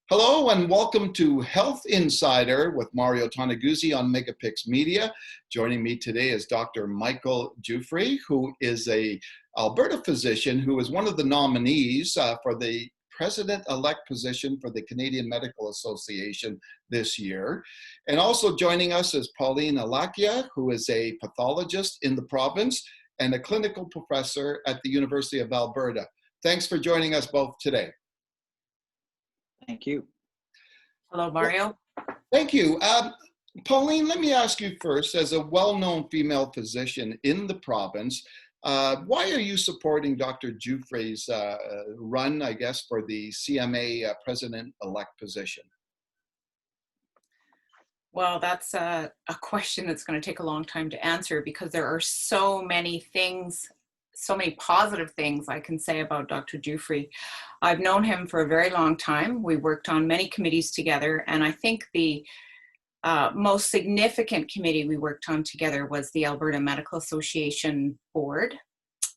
Hello and welcome to Health Insider with Mario Toneguzzi on Megapix Media. Joining me today is Dr. Michael Giuffre, who is an Alberta physician who is one of the nominees for the president-elect position for the Canadian Medical Association this year. And also joining us is Pauline Alakija, who is a pathologist in the province and a clinical professor at the University of Alberta. Thanks for joining us both today. Thank you. Hello, Mario. Thank you. Pauline, let me ask you first, as a well-known female physician in the province, why are you supporting Dr. Giuffre's run, I guess, for the CMA president-elect position? Well, that's a question that's going to take a long time to answer because there are so many things, so many positive things I can say about Dr. Giuffre. I've known him for a very long time. We worked on many committees together, and I think the most significant committee we worked on together was the Alberta Medical Association Board.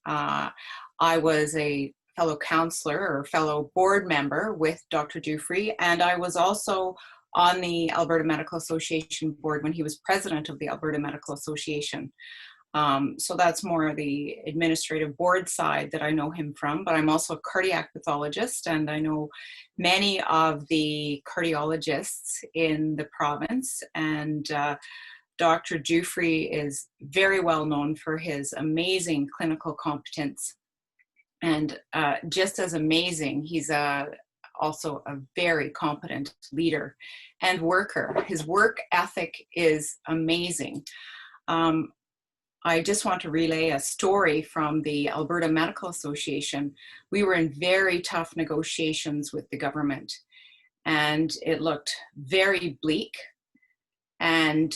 I was a fellow counselor or fellow board member with Dr. Giuffre, and I was also on the Alberta Medical Association Board when he was president of the Alberta Medical Association. So that's more the administrative board side that I know him from, but I'm also a cardiac pathologist, and I know many of the cardiologists in the province, and Dr. Giuffre is very well known for his amazing clinical competence, and just as amazing, he's also a very competent leader and worker. His work ethic is amazing. I just want to relay a story from the Alberta Medical Association. We were in very tough negotiations with the government, and it looked very bleak. And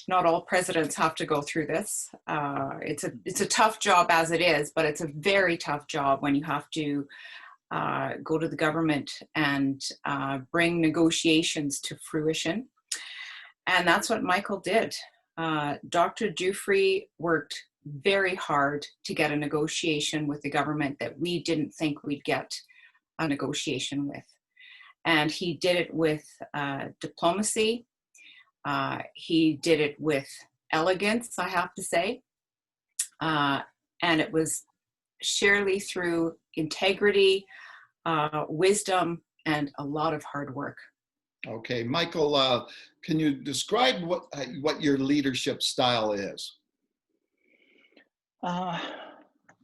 not all presidents have to go through this. It's a tough job as it is, but it's a very tough job when you have to go to the government and bring negotiations to fruition. And that's what Michael did. Dr. Giuffre worked very hard to get a negotiation with the government that we didn't think we'd get a negotiation with. And he did it with diplomacy. He did it with elegance, I have to say. And it was surely through integrity, wisdom, and a lot of hard work. Okay, Michael, can you describe what your leadership style is? Well,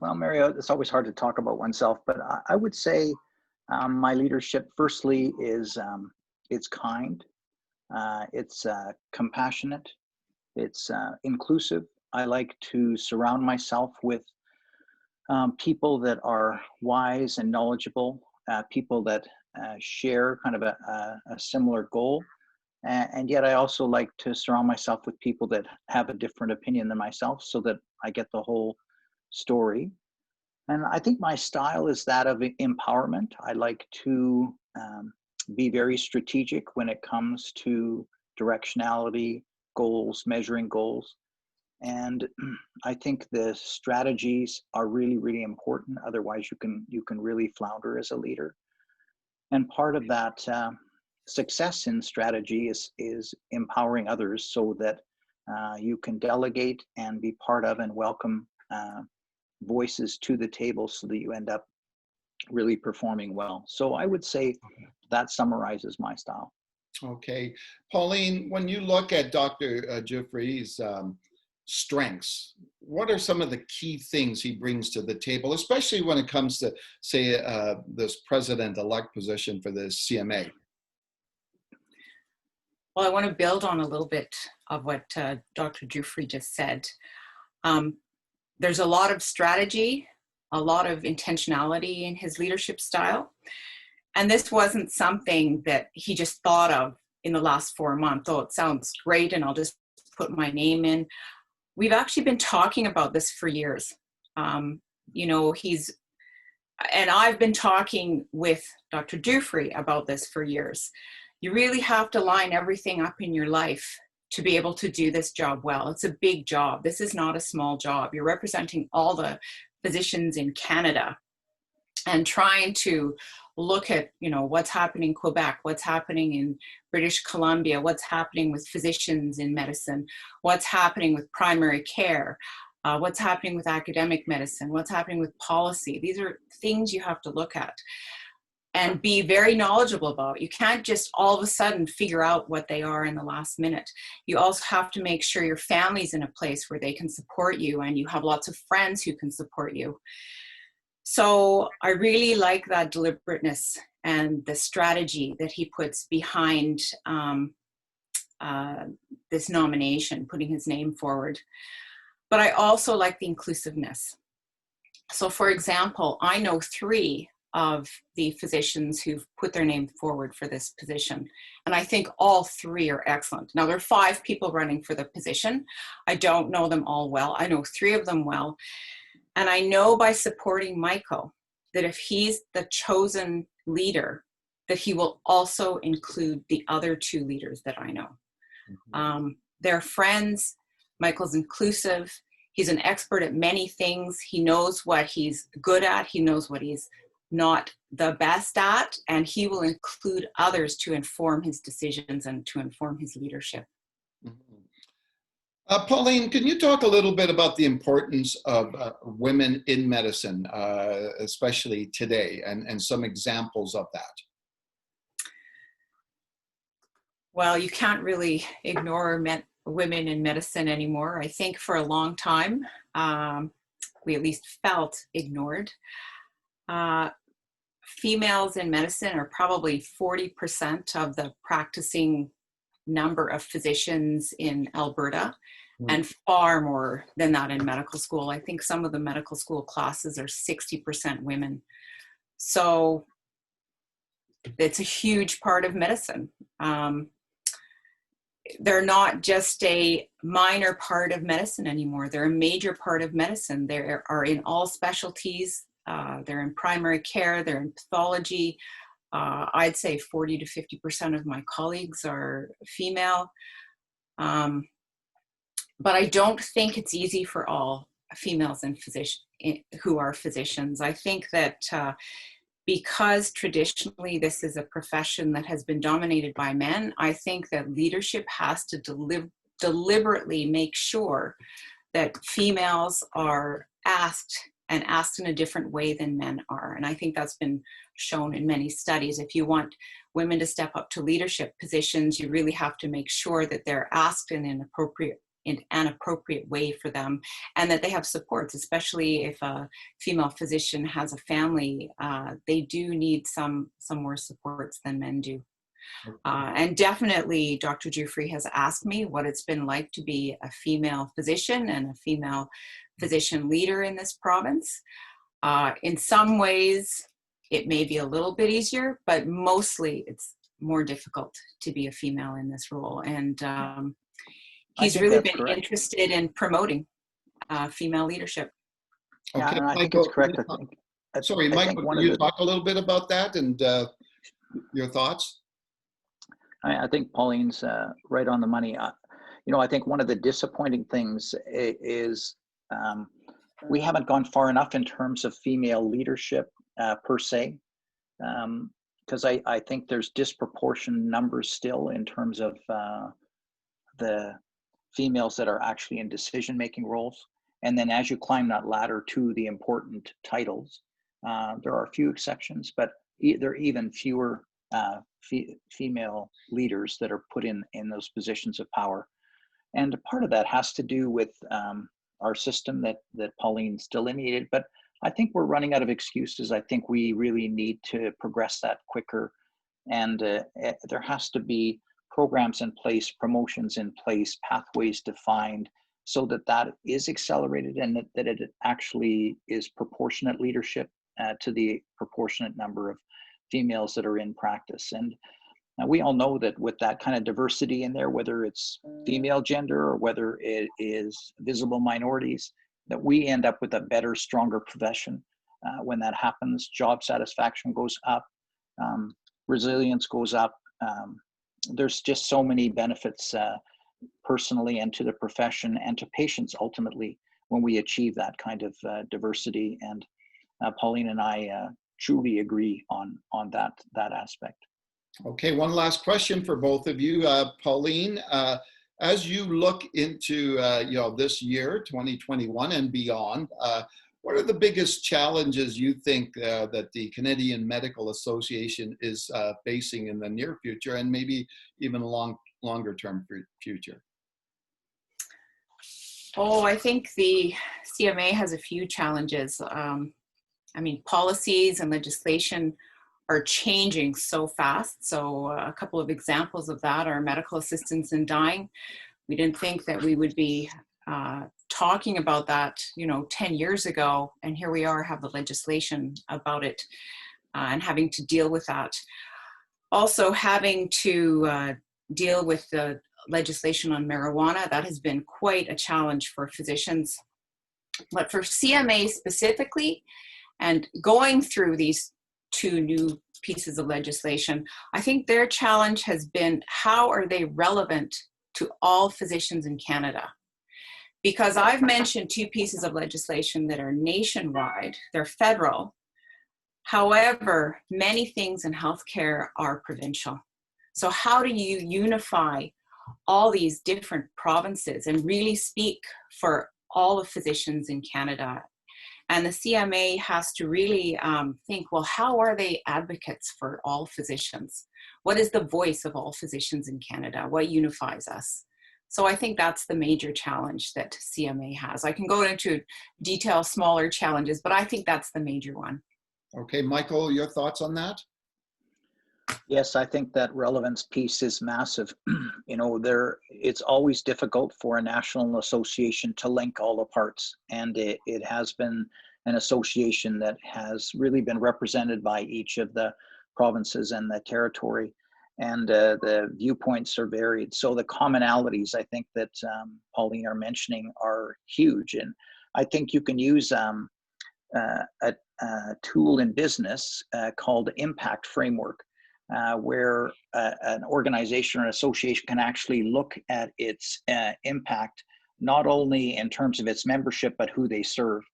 Mario, it's always hard to talk about oneself, but I would say my leadership, firstly, is it's kind, it's compassionate, it's inclusive. I like to surround myself with people that are wise and knowledgeable, people that share kind of a similar goal. And yet I also like to surround myself with people that have a different opinion than myself so that I get the whole story. And I think my style is that of empowerment. I like to be very strategic when it comes to directionality, goals, measuring goals. And I think the strategies are really, really important. Otherwise you can really flounder as a leader. And part of that success in strategy is empowering others so that you can delegate and be part of and welcome voices to the table so that you end up really performing well. So I would say that summarizes my style. Okay. Pauline, when you look at Dr. Giuffre's strengths, what are some of the key things he brings to the table, especially when it comes to, say, this president-elect position for the CMA? Well, I want to build on a little bit of what Dr. Giuffre just said. There's a lot of strategy, a lot of intentionality in his leadership style. And this wasn't something that he just thought of in the last 4 months. Oh, it sounds great, and I'll just put my name in. We've actually been talking about this for years. You know, and I've been talking with Dr. Giuffre about this for years. You really have to line everything up in your life to be able to do this job well. It's a big job. This is not a small job. You're representing all the physicians in Canada. and trying to look at, what's happening in Quebec, what's happening in British Columbia, what's happening with physicians in medicine, what's happening with primary care, what's happening with academic medicine, what's happening with policy. These are things you have to look at and be very knowledgeable about. You can't just all of a sudden figure out what they are in the last minute. You also have to make sure your family's in a place where they can support you and you have lots of friends who can support you. So I really like that deliberateness and the strategy that he puts behind this nomination, putting his name forward. But I also like the inclusiveness. So for example, I know 3 of the physicians who've put their name forward for this position. And I think all 3 are excellent. Now, there are 5 people running for the position. I don't know them all well. I know 3 of them well. And I know by supporting Michael that if he's the chosen leader, that he will also include the other 2 leaders that I know. Mm-hmm. They're friends. Michael's inclusive. He's an expert at many things. He knows what he's good at. He knows what he's not the best at, and he will include others to inform his decisions and to inform his leadership. Mm-hmm. Pauline, can you talk a little bit about the importance of women in medicine, especially today, and some examples of that? Well, you can't really ignore women in medicine anymore. I think for a long time, we at least felt ignored. Females in medicine are probably 40% of the practicing number of physicians in Alberta, and far more than that in medical school. I think some of the medical school classes are 60% women. So it's a huge part of medicine. They're not just a minor part of medicine anymore. They're a major part of medicine. They are in all specialties. They're in primary care. They're in pathology. I'd say 40 to 50% of my colleagues are female. But I don't think it's easy for all females who are physicians. I think that because traditionally this is a profession that has been dominated by men, I think that leadership has to deliberately make sure that females are asked in a different way than men are. And I think that's been shown in many studies. If you want women to step up to leadership positions, you really have to make sure that they're asked in an appropriate way for them, and that they have supports, especially if a female physician has a family. They do need some more supports than men do. And definitely Dr. Giuffre has asked me what it's been like to be a female physician and a female physician leader in this province. In some ways, it may be a little bit easier, but mostly it's more difficult to be a female in this role. And he's really been interested in promoting female leadership. Okay, yeah, and I think Michael, it's correct. Sorry, Michael, can you talk a little bit about that and your thoughts? I think Pauline's right on the money. I think one of the disappointing things is we haven't gone far enough in terms of female leadership per se, because I think there's disproportionate numbers still in terms of the females that are actually in decision-making roles. And then as you climb that ladder to the important titles, there are a few exceptions, but there are even fewer female leaders that are put in those positions of power. And part of that has to do with our system that Pauline's delineated, but I think we're running out of excuses. I think we really need to progress that quicker. And there has to be programs in place, promotions in place, pathways defined, so that is accelerated and that it actually is proportionate leadership to the proportionate number of females that are in practice. And we all know that with that kind of diversity in there, whether it's female gender or whether it is visible minorities, that we end up with a better, stronger profession. When that happens, job satisfaction goes up, resilience goes up. There's just so many benefits personally and to the profession and to patients ultimately when we achieve that kind of diversity. And Pauline and I truly agree on that aspect. Okay, one last question for both of you. Pauline, as you look into this year, 2021 and beyond, what are the biggest challenges you think that the Canadian Medical Association is facing in the near future, and maybe even longer term future? Oh, I think the CMA has a few challenges. I mean, policies and legislation are changing so fast. So a couple of examples of that are medical assistance in dying. We didn't think that we would be talking about that, 10 years ago, and here we are, have the legislation about it and having to deal with that. Also having to deal with the legislation on marijuana, that has been quite a challenge for physicians. But for CMA specifically, and going through these two new pieces of legislation, I think their challenge has been, how are they relevant to all physicians in Canada? Because I've mentioned two pieces of legislation that are nationwide, they're federal. However, many things in healthcare are provincial. So how do you unify all these different provinces and really speak for all the physicians in Canada? And the CMA has to really think, well, how are they advocates for all physicians? What is the voice of all physicians in Canada? What unifies us? So I think that's the major challenge that CMA has. I can go into detail smaller challenges, but I think that's the major one. Okay, Michael, your thoughts on that? Yes, I think that relevance piece is massive. It's always difficult for a national association to link all the parts, and it has been an association that has really been represented by each of the provinces and the territory, and the viewpoints are varied. So the commonalities, I think, that Pauline are mentioning are huge, and I think you can use a tool in business called Impact Framework, where an organization or an association can actually look at its impact, not only in terms of its membership, but who they serve.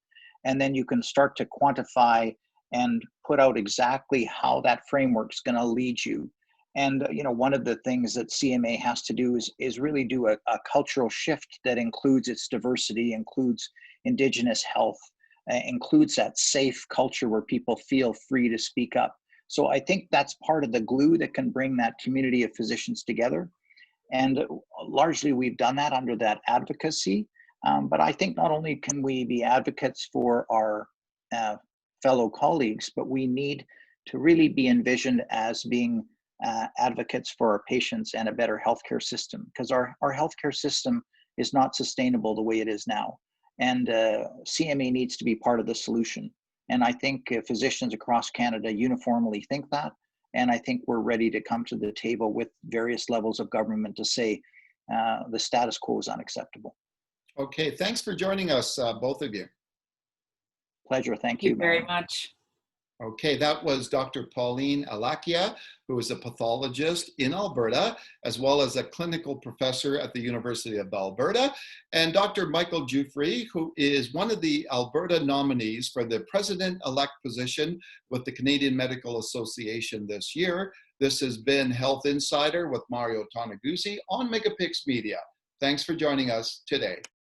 And then you can start to quantify and put out exactly how that framework's going to lead you. And one of the things that CMA has to do is really do a cultural shift that includes its diversity, includes Indigenous health, includes that safe culture where people feel free to speak up. So I think that's part of the glue that can bring that community of physicians together. And largely we've done that under that advocacy. But I think not only can we be advocates for our fellow colleagues, but we need to really be envisioned as being advocates for our patients and a better healthcare system, because our healthcare system is not sustainable the way it is now. And CMA needs to be part of the solution. And I think physicians across Canada uniformly think that. And I think we're ready to come to the table with various levels of government to say the status quo is unacceptable. Okay, thanks for joining us, both of you. Pleasure, thank you very much. Okay, that was Dr. Pauline Alakija, who is a pathologist in Alberta, as well as a clinical professor at the University of Alberta, and Dr. Michael Giuffre, who is one of the Alberta nominees for the president-elect position with the Canadian Medical Association this year. This has been Health Insider with Mario Toneguzzi on Megapix Media. Thanks for joining us today.